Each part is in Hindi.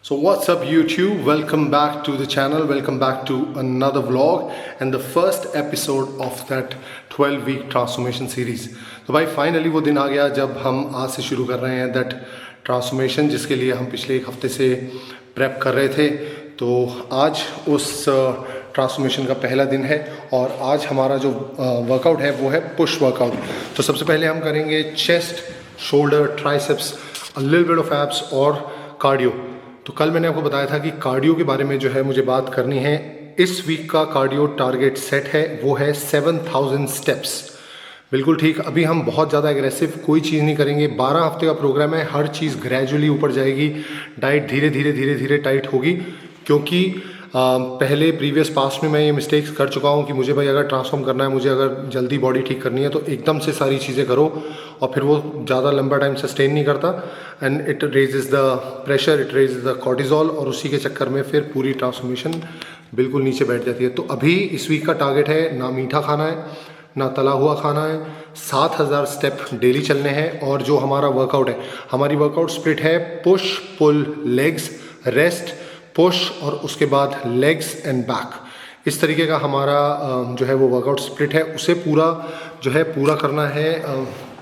So what's up YouTube, welcome back to the channel, welcome back to another vlog and the first episode of that 12-week transformation series. तो भाई फाइनली वो दिन आ गया जब हम आज से शुरू कर रहे हैं दैट ट्रांसफॉर्मेशन जिसके लिए हम पिछले एक हफ्ते से प्रेप कर रहे थे। तो आज उस ट्रांसफॉर्मेशन का पहला दिन है और आज हमारा जो वर्कआउट है वो है पुश वर्कआउट। तो सबसे पहले हम करेंगे chest, shoulder, triceps, a little bit of abs और कार्डियो। तो कल मैंने आपको बताया था कि कार्डियो के बारे में जो है मुझे बात करनी है। इस वीक का कार्डियो टारगेट सेट है वो है 7000 स्टेप्स। बिल्कुल ठीक, अभी हम बहुत ज़्यादा एग्रेसिव कोई चीज़ नहीं करेंगे। 12 हफ्ते का प्रोग्राम है, हर चीज़ ग्रेजुअली ऊपर जाएगी, डाइट धीरे धीरे टाइट होगी। क्योंकि पहले प्रीवियस पास्ट में मैं ये मिस्टेक्स कर चुका हूँ कि मुझे भाई अगर ट्रांसफॉर्म करना है, मुझे अगर जल्दी बॉडी ठीक करनी है तो एकदम से सारी चीज़ें करो और फिर वो ज़्यादा लंबा टाइम सस्टेन नहीं करता and it raises the pressure, it raises the cortisol और उसी के चक्कर में फिर पूरी ट्रांसफॉर्मेशन बिल्कुल नीचे बैठ जाती है। तो अभी इस वीक का टारगेट है ना मीठा खाना है ना तला हुआ खाना है, 7000 स्टेप डेली चलने हैं। और जो हमारा वर्कआउट है, हमारी वर्कआउट स्प्लिट है push pull legs, rest push और उसके बाद लेग्स एंड बैक। इस तरीके का हमारा जो है वो वर्कआउट स्प्लिट है। उसे पूरा करना है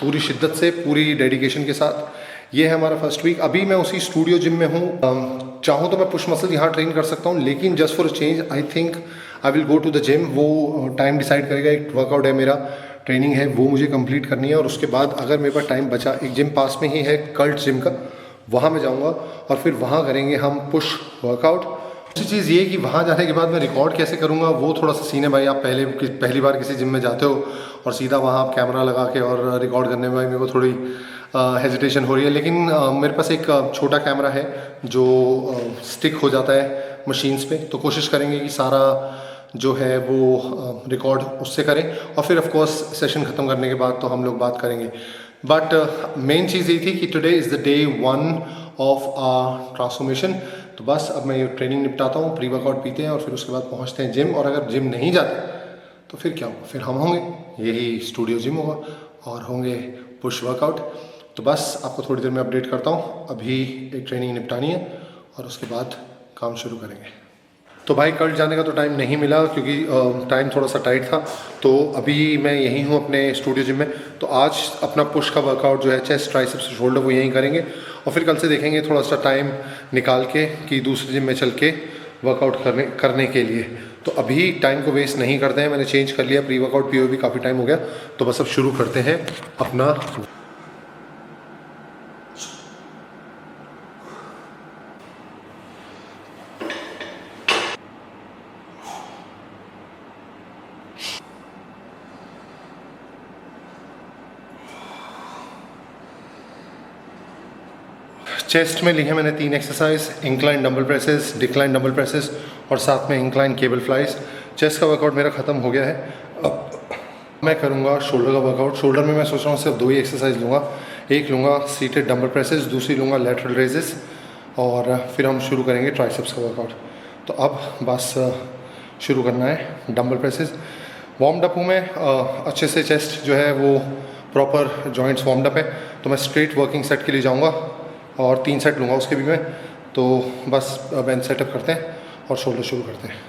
पूरी शिद्दत से, पूरी डेडिकेशन के साथ। ये है हमारा फर्स्ट वीक। अभी मैं उसी स्टूडियो जिम में हूँ। चाहूँ तो मैं पुश मसल यहाँ ट्रेन कर सकता हूँ, लेकिन just for a change I think I will go to the gym. वो टाइम डिसाइड करेगा। एक वर्कआउट है मेरा, ट्रेनिंग है, वो मुझे कंप्लीट करनी है और उसके बाद अगर मेरे पास टाइम बचा, एक जिम पास में ही है कल्ट जिम का, वहाँ मैं जाऊँगा और फिर वहाँ करेंगे हम पुश वर्कआउट। दूसरी चीज़ ये कि वहाँ जाने के बाद मैं रिकॉर्ड कैसे करूँगा वो थोड़ा सा सीन है भाई। आप पहली बार किसी जिम में जाते हो और सीधा वहाँ आप कैमरा लगा के और रिकॉर्ड करने में भाई मेरे को थोड़ी हेजिटेशन हो रही है। लेकिन मेरे पास एक छोटा कैमरा है जो स्टिक हो जाता है मशीन्स पे, तो कोशिश करेंगे कि सारा जो है वो रिकॉर्ड उससे करें और फिर ऑफ कोर्स सेशन ख़त्म करने के बाद तो हम लोग बात करेंगे। बट मेन चीज़ ये थी कि today is the day 1 of a transformation. तो बस अब मैं ये ट्रेनिंग निपटाता हूँ, प्री वर्कआउट पीते हैं और फिर उसके बाद पहुँचते हैं जिम। और अगर जिम नहीं जाते तो फिर क्या होगा, फिर हम होंगे यही स्टूडियो जिम होगा और होंगे पुश वर्कआउट। तो बस आपको थोड़ी देर में अपडेट करता हूँ। अभी एक ट्रेनिंग निपटानी है और उसके बाद काम शुरू करेंगे। तो भाई कल जाने का तो टाइम नहीं मिला क्योंकि टाइम थोड़ा सा टाइट था। तो अभी मैं यहीं हूँ अपने स्टूडियो जिम में। तो आज अपना पुश का वर्कआउट जो है चेस्ट, ट्राइसेप्स, शोल्डर वो यहीं करेंगे और फिर कल से देखेंगे थोड़ा सा टाइम निकाल के कि दूसरे जिम में चल के वर्कआउट करने के लिए। तो अभी टाइम को वेस्ट नहीं करते हैं, मैंने चेंज कर लिया, प्री वर्कआउट पीओ भी काफ़ी टाइम हो गया। तो बस अब शुरू करते हैं अपना। चेस्ट में लिखे मैंने 3 exercise, incline dumbbell presses, decline dumbbell presses और साथ में इंक्लाइन केबल फ्लाइज। चेस्ट का वर्कआउट मेरा ख़त्म हो गया है। अब मैं करूँगा शोल्डर का वर्कआउट। शोल्डर में मैं सोच रहा हूँ सिर्फ 2 ही एक्सरसाइज लूँगा। एक लूँगा सीटेड डंबल प्रेसेस, दूसरी लूँगा लेटरल रेजेस और फिर हम शुरू करेंगे ट्राइसेप्स का वर्कआउट। तो अब बस शुरू करना है डंबल प्रेसेस। वार्म अप हूँ मैं अच्छे से, चेस्ट जो है वो प्रॉपर जॉइंट्स वार्म अप है। तो मैं स्ट्रेट वर्किंग सेट के लिए जाऊँगा और 3 सेट लूँगा उसके भी मैं। तो बस बेंच सेटअप करते हैं और शोल्डर शुरू करते हैं।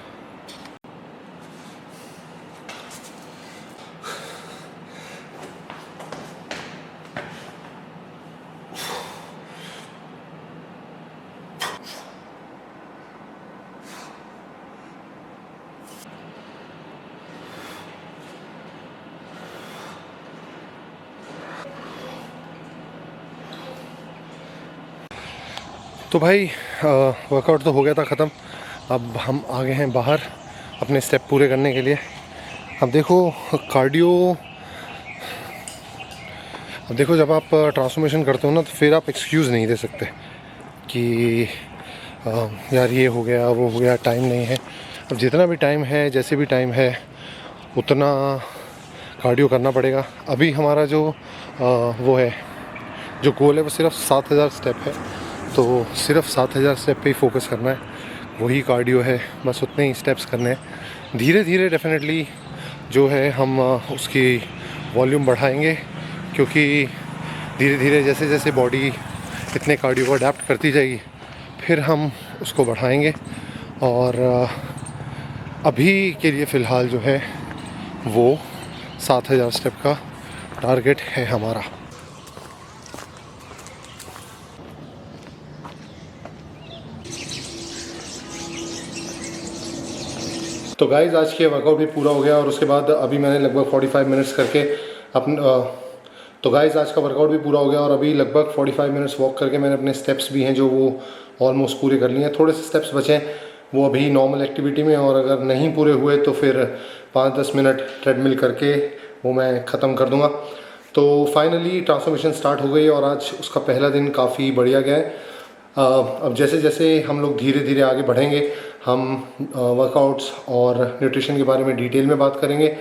तो भाई वर्कआउट तो हो गया था ख़त्म। अब हम आ गए हैं बाहर अपने स्टेप पूरे करने के लिए। अब देखो कार्डियो, अब देखो जब आप ट्रांसफॉर्मेशन करते हो ना तो फिर आप एक्सक्यूज़ नहीं दे सकते कि यार ये हो गया वो हो गया, टाइम नहीं है। अब जितना भी टाइम है, जैसे भी टाइम है, उतना कार्डियो करना पड़ेगा। अभी हमारा जो वो है, जो गोल है वो सिर्फ 7000 स्टेप है। तो सिर्फ 7000 स्टेप पे ही फोकस करना है, वही कार्डियो है, बस उतने ही स्टेप्स करने हैं। धीरे धीरे डेफिनेटली जो है हम उसकी वॉल्यूम बढ़ाएंगे, क्योंकि धीरे धीरे जैसे जैसे बॉडी इतने कार्डियो को अडेप्ट करती जाएगी, फिर हम उसको बढ़ाएंगे। और अभी के लिए फ़िलहाल जो है वो 7000 स्टेप का टारगेट है हमारा। तो गाइज़ आज के वर्कआउट भी पूरा हो गया और उसके बाद अभी मैंने लगभग 45 मिनट्स करके तो गाइज़ आज का वर्कआउट भी पूरा हो गया और अभी लगभग 45 मिनट्स वॉक करके मैंने अपने स्टेप्स भी हैं जो वो ऑलमोस्ट पूरे कर लिए हैं। थोड़े से स्टेप्स बचे हैं, वो अभी नॉर्मल एक्टिविटी में, और अगर नहीं पूरे हुए तो फिर 5-10 मिनट ट्रेडमिल करके वो मैं ख़त्म कर दूँगा। तो फाइनली ट्रांसफॉर्मेशन स्टार्ट हो गई और आज उसका पहला दिन काफ़ी बढ़िया गया है। अब जैसे जैसे हम लोग धीरे धीरे आगे बढ़ेंगे, हम वर्कआउट्स और न्यूट्रिशन के बारे में डिटेल में बात करेंगे।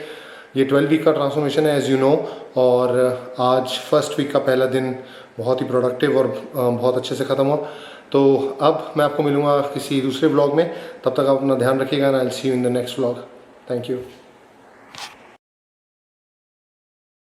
ये 12 वीक का ट्रांसफॉर्मेशन है एज़ यू नो, और आज फर्स्ट वीक का पहला दिन बहुत ही प्रोडक्टिव और बहुत अच्छे से ख़त्म हुआ। तो अब मैं आपको मिलूँगा किसी दूसरे व्लॉग में, तब तक आप अपना ध्यान रखिएगा and I will see you in the next vlog. Thank you.